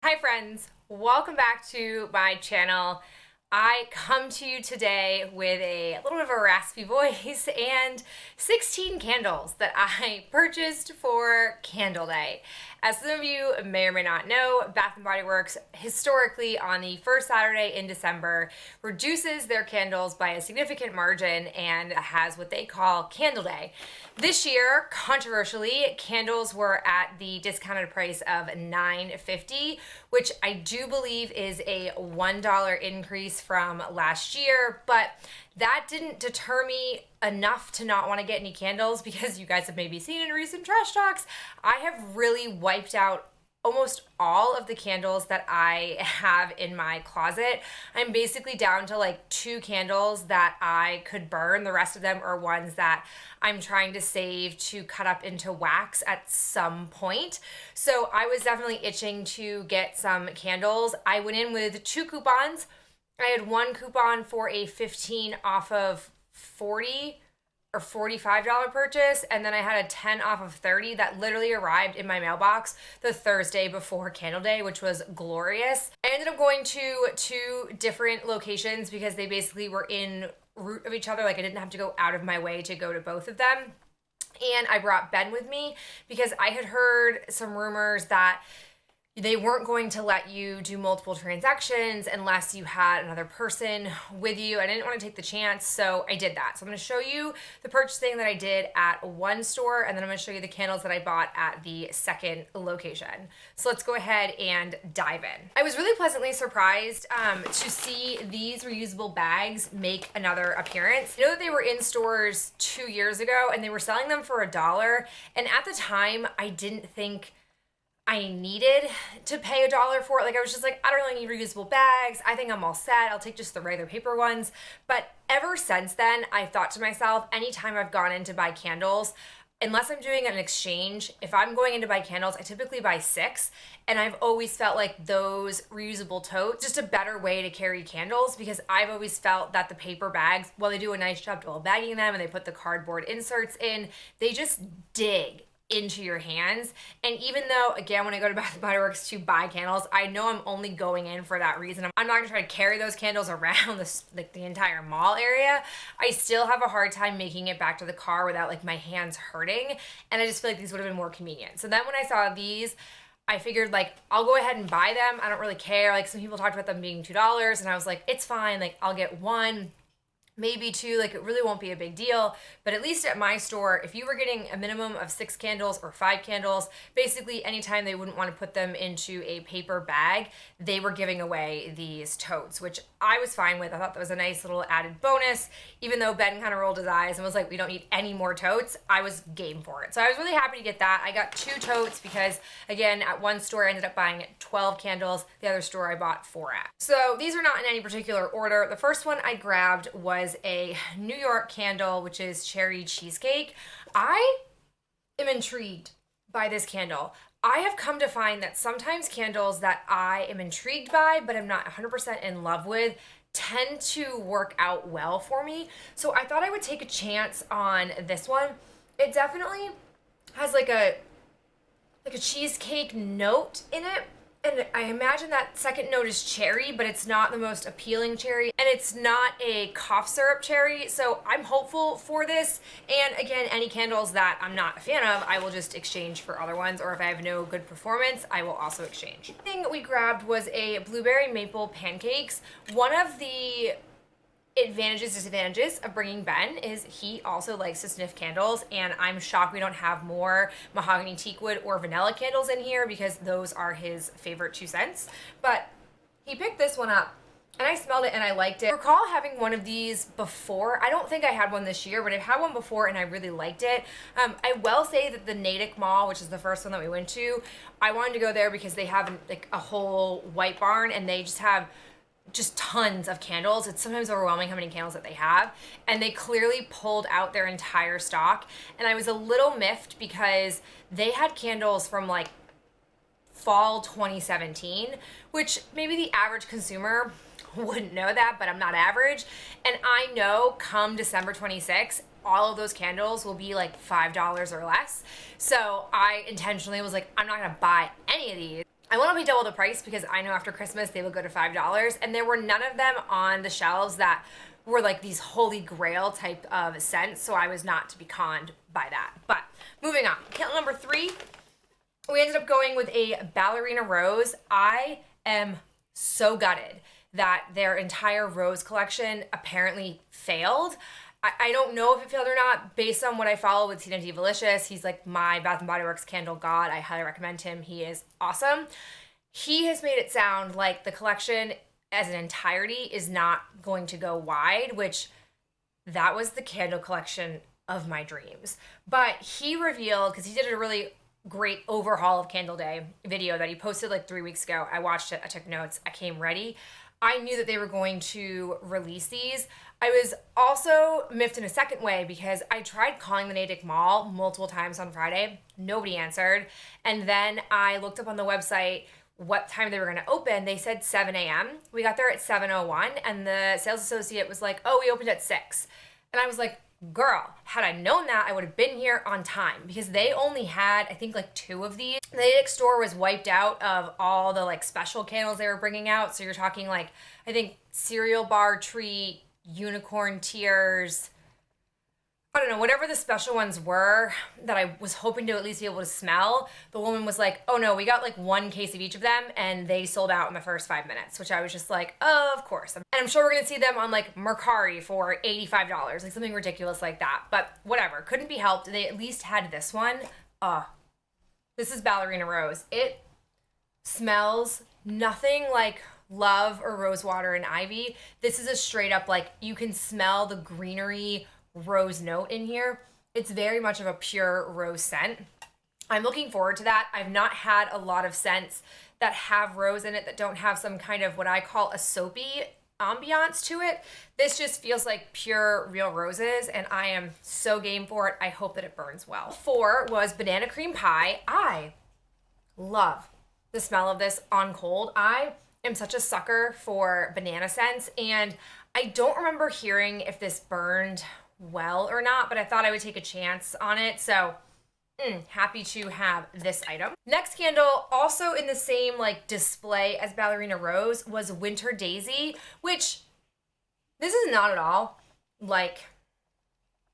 Hi friends, welcome back to my channel. I come to you today with a little bit of a raspy voice and 16 candles that I purchased for Candle Day. As some of you may or may not know, Bath & Body Works historically on the first Saturday in December reduces their candles by a significant margin and has what they call Candle Day. This year, controversially, candles were at the discounted price of $9.50, which I do believe is a $1 increase from last year, but that didn't deter me enough to not want to get any candles because you guys have maybe seen in recent trash talks, I have really wiped out almost all of the candles that I have in my closet. I'm basically down to like 2 candles that I could burn. The rest of them are ones that I'm trying to save to cut up into wax at some point. So I was definitely itching to get some candles. I went in with 2 coupons. I had 1 coupon for a 15 off of 40 or $45 purchase, and then I had a 10 off of 30 that literally arrived in my mailbox the Thursday before Candle Day, which was glorious. I ended up going to 2 different locations because they basically were in route of each other. Like I didn't have to go out of my way to go to both of them. And I brought Ben with me because I had heard some rumors that they weren't going to let you do multiple transactions unless you had another person with you. I didn't want to take the chance, so I did that. So I'm going to show you the purchasing that I did at one store, and then I'm going to show you the candles that I bought at the second location. So let's go ahead and dive in. I was really pleasantly surprised to see these reusable bags make another appearance. I know that they were in stores 2 years ago, and they were selling them for $1, and at the time, I didn't think I needed to pay $1 for it. Like I was just like, I don't really need reusable bags. I think I'm all set. I'll take just the regular paper ones. But ever since then, I thought to myself, anytime I've gone in to buy candles, unless I'm doing an exchange, if I'm going in to buy candles, I typically buy 6. And I've always felt like those reusable totes, just a better way to carry candles, because I've always felt that the paper bags, while they do a nice job while bagging them and they put the cardboard inserts in, they just dig into your hands. And even though, again, when I go to Bath & Body Works to buy candles, I know I'm only going in for that reason. I'm not gonna try to carry those candles around this, like the entire mall area. I still have a hard time making it back to the car without like my hands hurting. And I just feel like these would have been more convenient. So then when I saw these, I figured like, I'll go ahead and buy them. I don't really care. Like some people talked about them being $2 and I was like, it's fine. Like I'll get 1, maybe 2, like it really won't be a big deal. But at least at my store, if you were getting a minimum of 6 candles or 5 candles, basically anytime they wouldn't want to put them into a paper bag, they were giving away these totes, which I was fine with. I thought that was a nice little added bonus. Even though Ben kind of rolled his eyes and was like, we don't need any more totes, I was game for it. So I was really happy to get that. I got 2 totes because, again, at one store I ended up buying 12 candles. The other store I bought 4 at. So these are not in any particular order. The first one I grabbed was a New York candle, which is cherry cheesecake. I am intrigued by this candle. I have come to find that sometimes candles that I am intrigued by, but I'm not 100% in love with, tend to work out well for me. So I thought I would take a chance on this one. It definitely has like a cheesecake note in it. And I imagine that second note is cherry, but it's not the most appealing cherry, and it's not a cough syrup cherry, so I'm hopeful for this. And again, any candles that I'm not a fan of, I will just exchange for other ones, or if I have no good performance, I will also exchange. The thing we grabbed was a blueberry maple pancakes. One of the disadvantages of bringing Ben is he also likes to sniff candles, and I'm shocked we don't have more mahogany teakwood or vanilla candles in here because those are his favorite 2 scents. But he picked this one up and I smelled it and I liked it. I recall having one of these before. I don't think I had one this year, but I've had one before and I really liked it. I will say that the Natick Mall, which is the first one that we went to, I wanted to go there because they have like a whole white barn and they just have just tons of candles. It's sometimes overwhelming how many candles that they have, and they clearly pulled out their entire stock, and I was a little miffed because they had candles from like fall 2017, which maybe the average consumer wouldn't know that, but I'm not average, and I know come December 26th all of those candles will be like $5 or less. So I intentionally was like, I'm not gonna buy any of these. I want to pay double the price because I know after Christmas they will go to $5, and there were none of them on the shelves that were like these holy grail type of scents, so I was not to be conned by that. But moving on, candle number 3, we ended up going with a Ballerina Rose. I am so gutted that their entire rose collection apparently failed. I don't know if it failed or not. Based on what I follow with Tina Divalicious, he's like my Bath & Body Works candle god. I highly recommend him. He is awesome. He has made it sound like the collection as an entirety is not going to go wide, which that was the candle collection of my dreams. But he revealed, because he did a really great overhaul of Candle Day video that he posted like 3 weeks ago. I watched it, I took notes, I came ready. I knew that they were going to release these. I was also miffed in a second way because I tried calling the Natick Mall multiple times on Friday. Nobody answered. And then I looked up on the website what time they were going to open. They said 7 a.m. We got there at 7:01, and the sales associate was like, oh, we opened at 6. And I was like, girl, had I known that, I would have been here on time, because they only had, I think, like 2 of these. The Natick store was wiped out of all the like special candles they were bringing out. So you're talking like, I think cereal bar treat, unicorn tears, I don't know, whatever the special ones were that I was hoping to at least be able to smell. The woman was like, oh no, we got like 1 case of each of them and they sold out in the first 5 minutes, which I was just like, oh, of course. And I'm sure we're gonna see them on like Mercari for $85, like something ridiculous like that. But whatever, couldn't be helped. They at least had this one. This is Ballerina Rose. It smells nothing like Love or Rosewater and Ivy. This is a straight up, like, you can smell the greenery rose note in here. It's very much of a pure rose scent. I'm looking forward to that. I've not had a lot of scents that have rose in it that don't have some kind of what I call a soapy ambiance to it. This just feels like pure real roses, and I am so game for it. I hope that it burns well. 4 was Banana Cream Pie. I love the smell of this on cold. I am such a sucker for banana scents, and I don't remember hearing if this burned well or not, but I thought I would take a chance on it. So happy to have this item. Next candle, also in the same like display as Ballerina Rose, was Winter Daisy, which this is not at all like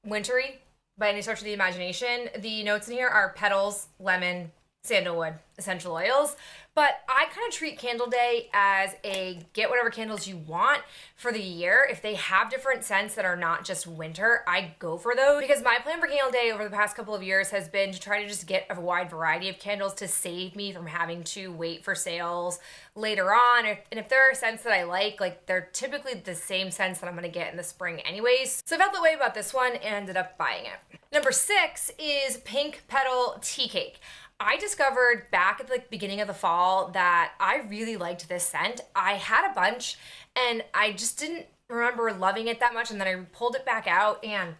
wintry by any stretch of the imagination. The notes in here are petals, lemon, sandalwood, essential oils. But I kind of treat Candle Day as a get whatever candles you want for the year. If they have different scents that are not just winter, I go for those, because my plan for Candle Day over the past couple of years has been to try to just get a wide variety of candles to save me from having to wait for sales later on. And if there are scents that I like they're typically the same scents that I'm gonna get in the spring anyways. So I felt the way about this one and ended up buying it. Number 6 is Pink Petal Tea Cake. I discovered back at the beginning of the fall that I really liked this scent. I had a bunch and I just didn't remember loving it that much, and then I pulled it back out and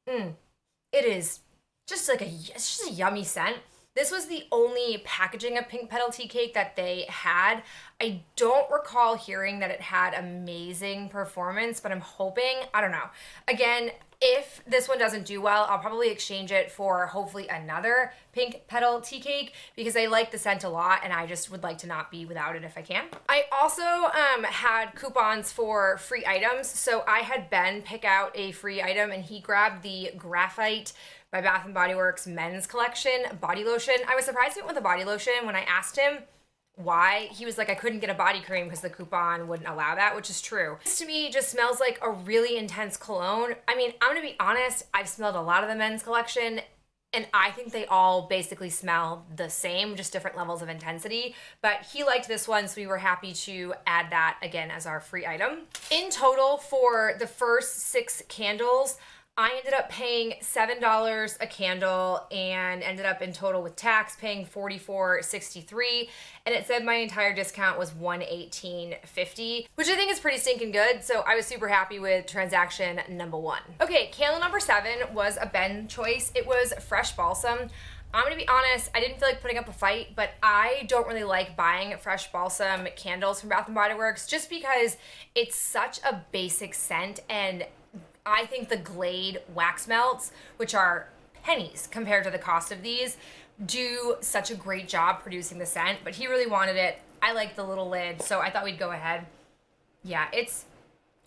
it is just like it's just a yummy scent. This was the only packaging of Pink Petal Tea Cake that they had. I don't recall hearing that it had amazing performance, but I'm hoping, I don't know. Again, if this one doesn't do well, I'll probably exchange it for hopefully another Pink Petal Tea Cake, because I like the scent a lot and I just would like to not be without it if I can. I also had coupons for free items. So I had Ben pick out a free item and he grabbed the Graphite by Bath & Body Works men's collection body lotion. I was surprised he went with the body lotion. When I asked him why, he was like, I couldn't get a body cream because the coupon wouldn't allow that, which is true. This to me just smells like a really intense cologne. I mean, I'm gonna be honest, I've smelled a lot of the men's collection and I think they all basically smell the same, just different levels of intensity. But he liked this one, so we were happy to add that again as our free item. In total, for the first 6 candles, I ended up paying $7 a candle and ended up in total with tax paying $44.63, and it said my entire discount was $118.50, which I think is pretty stinking good, so I was super happy with transaction number 1. Okay, candle number 7 was a Ben choice. It was Fresh Balsam. I'm gonna be honest, I didn't feel like putting up a fight, but I don't really like buying Fresh Balsam candles from Bath & Body Works just because it's such a basic scent, and I think the Glade wax melts, which are pennies compared to the cost of these, do such a great job producing the scent, but he really wanted it. I like the little lid, so I thought we'd go ahead. Yeah, it's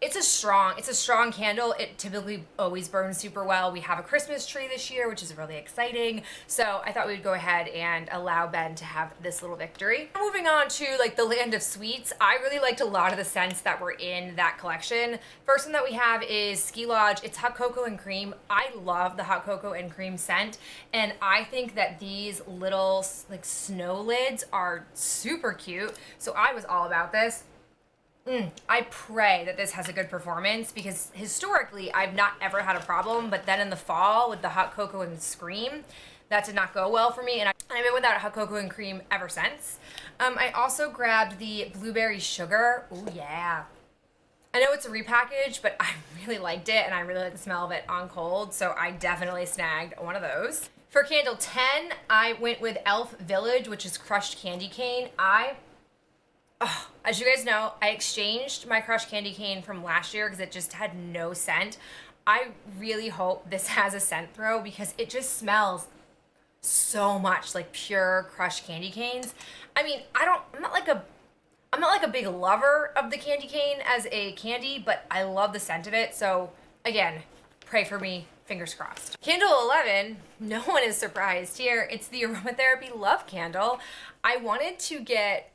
a strong candle. It typically always burns super well. We have a Christmas tree this year, which is really exciting. So I thought we'd go ahead and allow Ben to have this little victory. Moving on to like the land of sweets, I really liked a lot of the scents that were in that collection. First one that we have is Ski Lodge. It's hot cocoa and cream. I love the hot cocoa and cream scent, and I think that these little like snow lids are super cute. So I was all about this. I pray that this has a good performance, because historically I've not ever had a problem, but then in the fall with the hot cocoa and scream, that did not go well for me, and I've been without hot cocoa and cream ever since. I also grabbed the blueberry sugar. Oh yeah. I know it's a repackage, but I really liked it, and I really like the smell of it on cold, so I definitely snagged one of those. For candle 10, I went with Elf Village, which is crushed candy cane. As you guys know, I exchanged my crushed candy cane from last year because it just had no scent. I really hope this has a scent throw, because it just smells so much like pure crushed candy canes. I mean, I'm not like a big lover of the candy cane as a candy, but I love the scent of it. So again, pray for me, fingers crossed. Candle 11, no one is surprised here. It's the Aromatherapy Love Candle. I wanted to get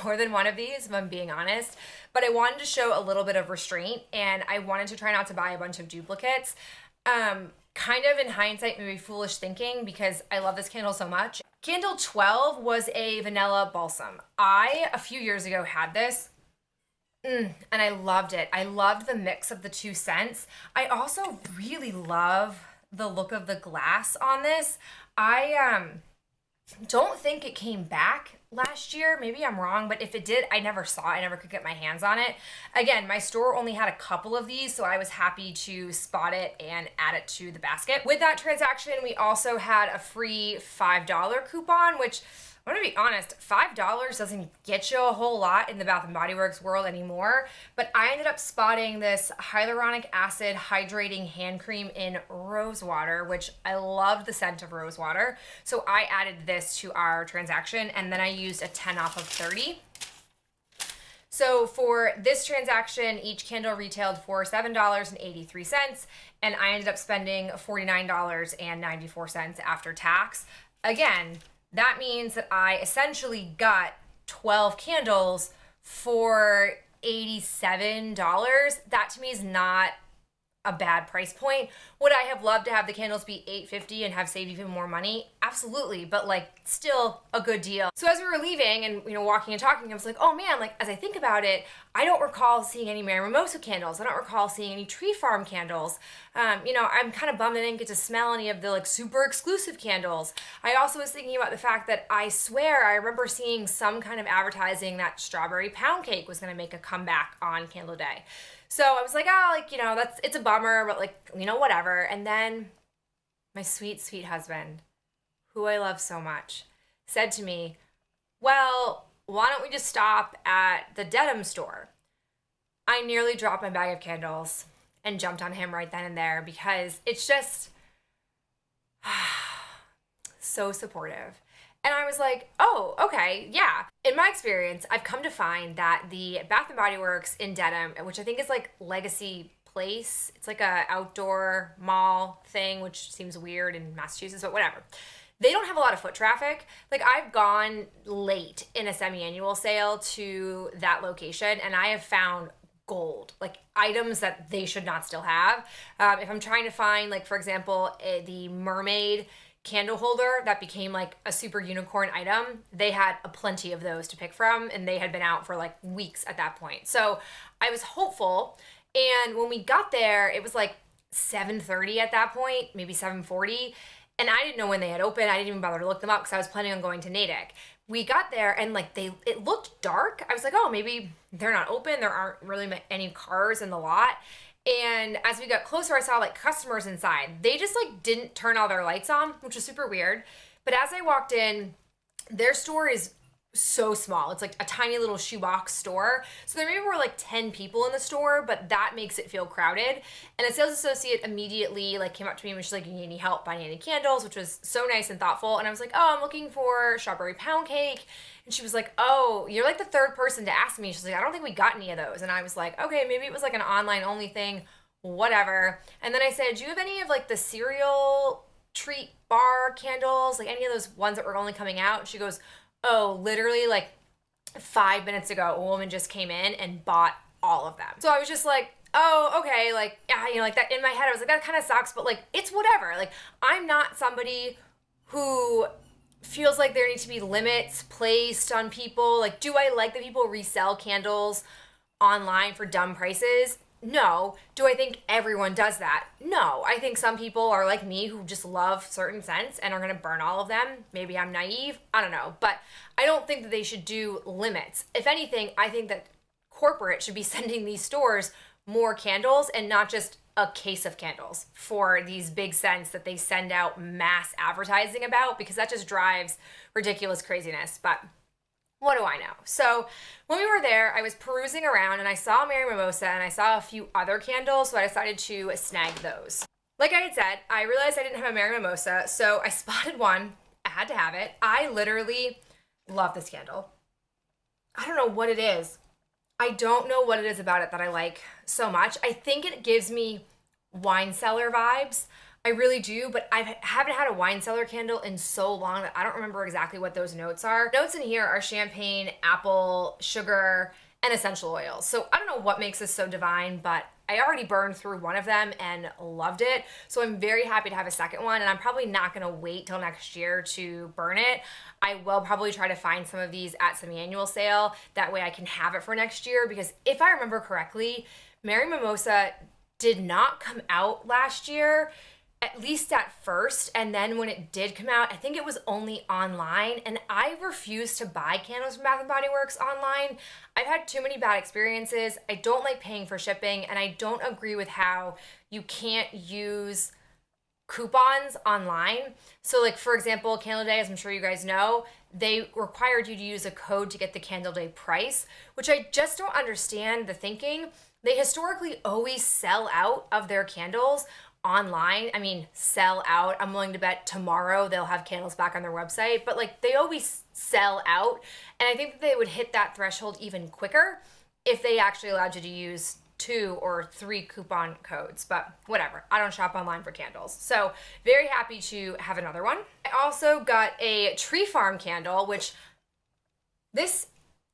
more than one of these, if I'm being honest, but I wanted to show a little bit of restraint, and I wanted to try not to buy a bunch of duplicates. Kind of in hindsight, maybe foolish thinking, because I love this candle so much. Candle 12 was a vanilla balsam. A few years ago, had this, and I loved it. I loved the mix of the two scents. I also really love the look of the glass on this. I don't think it came back last year. Maybe I'm wrong, but if it did, I never saw it. I never could get my hands on it. Again, my store only had a couple of these, so I was happy to spot it and add it to the basket. With that transaction, we also had a free $5 coupon, which, I'm gonna be honest, $5 doesn't get you a whole lot in the Bath & Body Works world anymore, but I ended up spotting this hyaluronic acid hydrating hand cream in rose water, which I loved the scent of rose water. So I added this to our transaction, and then I used a 10 off of 30. So for this transaction, each candle retailed for $7.83, and I ended up spending $49.94 after tax. Again, that means that I essentially got 12 candles for $87. That to me is not a bad price point. Would I have loved to have the candles be $8.50 and have saved even more money? Absolutely, but like still a good deal. So as we were leaving and walking and talking, I was like, oh man, like as I think about it, I don't recall seeing any Mary Mimosa candles. I don't recall seeing any Tree Farm candles. I'm kind of bummed I didn't get to smell any of the like super exclusive candles. I also was thinking about the fact that I swear I remember seeing some kind of advertising that strawberry pound cake was gonna make a comeback on Candle Day. So I was like, it's a bummer, but whatever. And then my sweet, sweet husband, who I love so much, said to me, well, why don't we just stop at the Dedham store? I nearly dropped my bag of candles and jumped on him right then and there, because it's just so supportive. And I was like, oh, okay, yeah. In my experience, I've come to find that the Bath & Body Works in Dedham, which I think is like Legacy Place, it's like a outdoor mall thing, which seems weird in Massachusetts, but whatever. They don't have a lot of foot traffic. Like I've gone late in a semi-annual sale to that location, and I have found gold, like items that they should not still have. If I'm trying to find, like for example, the mermaid candle holder that became like a super unicorn item, they had a plenty of those to pick from, and they had been out for like weeks at that point. So I was hopeful, and when we got there, it was like 7:30 at that point, maybe 7:40, and I didn't know when they had opened. I didn't even bother to look them up because I was planning on going to Natick. We got there and like it looked dark. I was like, oh, maybe they're not open. There aren't really any cars in the lot. And as we got closer, I saw like customers inside. They just like didn't turn all their lights on, which was super weird. But as I walked in, their store is so small. It's like a tiny little shoebox store. So there maybe were like 10 people in the store, but that makes it feel crowded. And a sales associate immediately like came up to me and was just like, "You need any help buying any candles?" Which was so nice and thoughtful. And I was like, "Oh, I'm looking for strawberry pound cake." And she was like, "Oh, you're like the third person to ask me." She's like, "I don't think we got any of those." And I was like, "Okay, maybe it was like an online only thing, whatever." And then I said, "Do you have any of like the cereal treat bar candles, like any of those ones that were only coming out?" And she goes, "Oh, literally like 5 minutes ago, a woman just came in and bought all of them." So I was just like, "Oh, okay." Like, yeah, like that in my head, I was like, that kind of sucks, but like, it's whatever. Like, I'm not somebody who feels like there need to be limits placed on people. Like, do I like that people resell candles online for dumb prices? No. Do I think everyone does that? No. I think some people are like me who just love certain scents and are going to burn all of them. Maybe I'm naive. I don't know. But I don't think that they should do limits. If anything, I think that corporate should be sending these stores more candles and not just a case of candles for these big scents that they send out mass advertising about, because that just drives ridiculous craziness. But what do I know? So when we were there, I was perusing around and I saw Mary Mimosa and I saw a few other candles, so I decided to snag those. Like I had said, I realized I didn't have a Mary Mimosa, so I spotted one. I had to have it. I literally love this candle. I don't know what it is. I don't know what it is about it that I like so much. I think it gives me wine cellar vibes. I really do, but I haven't had a wine cellar candle in so long that I don't remember exactly what those notes are. Notes in here are champagne, apple, sugar, and essential oils. So I don't know what makes this so divine, but I already burned through one of them and loved it. So I'm very happy to have a second one, and I'm probably not gonna wait till next year to burn it. I will probably try to find some of these at some annual sale. That way I can have it for next year, because if I remember correctly, Mary Mimosa did not come out last year, at least at first, and then when it did come out, I think it was only online, and I refuse to buy candles from Bath & Body Works online. I've had too many bad experiences. I don't like paying for shipping, and I don't agree with how you can't use coupons online. So like, for example, Candle Day, as I'm sure you guys know, they required you to use a code to get the Candle Day price, which I just don't understand the thinking. They historically always sell out of their candles online. I mean, sell out. I'm willing to bet tomorrow they'll have candles back on their website, but like, they always sell out. And I think that they would hit that threshold even quicker if they actually allowed you to use 2 or 3 coupon codes, but whatever. I don't shop online for candles. So very happy to have another one. I also got a Tree Farm candle, which this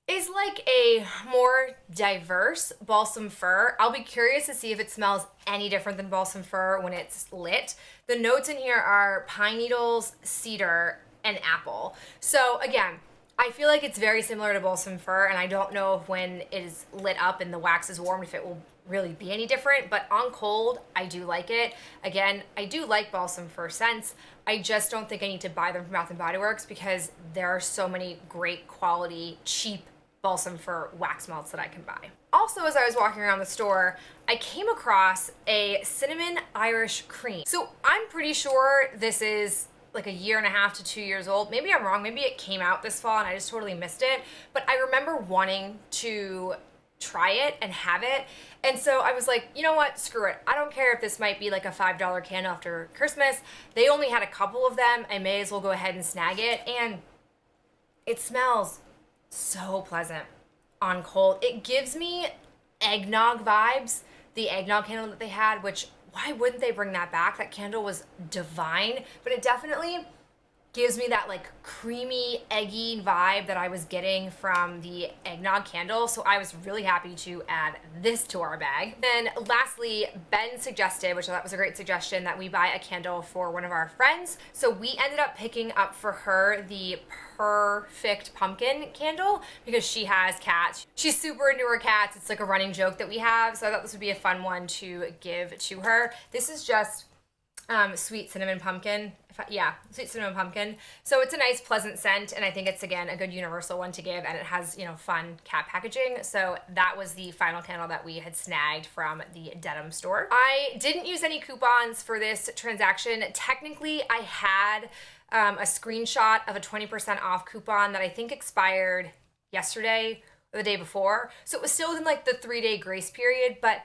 is like a more diverse balsam fir. I'll be curious to see if it smells any different than balsam fir when it's lit. The notes in here are pine needles, cedar, and apple. So again, I feel like it's very similar to balsam fir, and I don't know if when it is lit up and the wax is warmed if it will really be any different, but on cold, I do like it. Again, I do like balsam fir scents. I just don't think I need to buy them from Bath & Body Works because there are so many great quality, cheap balsam fir wax melts that I can buy. Also, as I was walking around the store, I came across a cinnamon Irish cream. So I'm pretty sure this is like 1.5 to 2 years old. Maybe I'm wrong. Maybe it came out this fall and I just totally missed it. But I remember wanting to try it and have it. And so I was like, you know what? Screw it. I don't care if this might be like a $5 candle after Christmas. They only had a couple of them. I may as well go ahead and snag it. And it smells so pleasant on cold. It gives me eggnog vibes, the eggnog candle that they had, which why wouldn't they bring that back? That candle was divine, but it definitely gives me that like creamy, eggy vibe that I was getting from the eggnog candle. So I was really happy to add this to our bag. Then lastly, Ben suggested, which I thought was a great suggestion, that we buy a candle for one of our friends. So we ended up picking up for her the Perfect Pumpkin candle because she has cats. She's super into her cats. It's like a running joke that we have. So I thought this would be a fun one to give to her. This is just sweet cinnamon pumpkin. Sweet cinnamon pumpkin. So it's a nice, pleasant scent, and I think it's, again, a good universal one to give, and it has, you know, fun cat packaging. So that was the final candle that we had snagged from the Denim store. I didn't use any coupons for this transaction. Technically, I had a screenshot of a 20% off coupon that I think expired yesterday or the day before. So it was still within like the 3-day grace period, but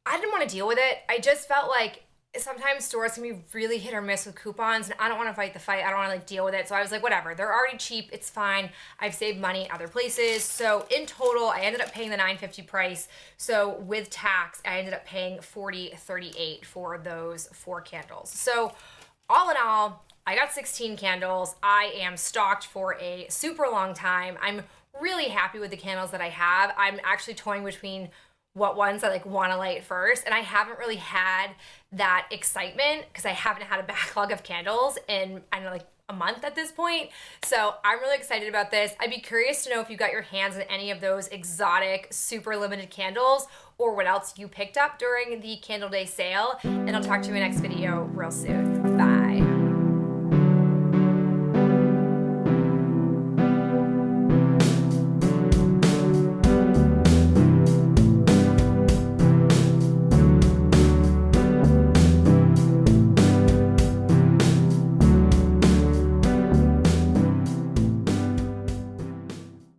I didn't want to deal with it. I just felt like sometimes stores can be really hit or miss with coupons, and I don't want to fight the fight. I don't want to like deal with it. So I was like, whatever, they're already cheap. It's fine. I've saved money other places. So in total, I ended up paying the $9.50 price. So with tax, I ended up paying $40.38 for those 4 candles. So all in all, I got 16 candles. I am stocked for a super long time. I'm really happy with the candles that I have. I'm actually toying between what ones I like want to light first, and I haven't really had that excitement because I haven't had a backlog of candles in, I don't know, like a month at this point. So I'm really excited about this. I'd be curious to know if you got your hands on any of those exotic, super limited candles, or what else you picked up during the Candle Day sale. And I'll talk to you in my next video real soon. Bye.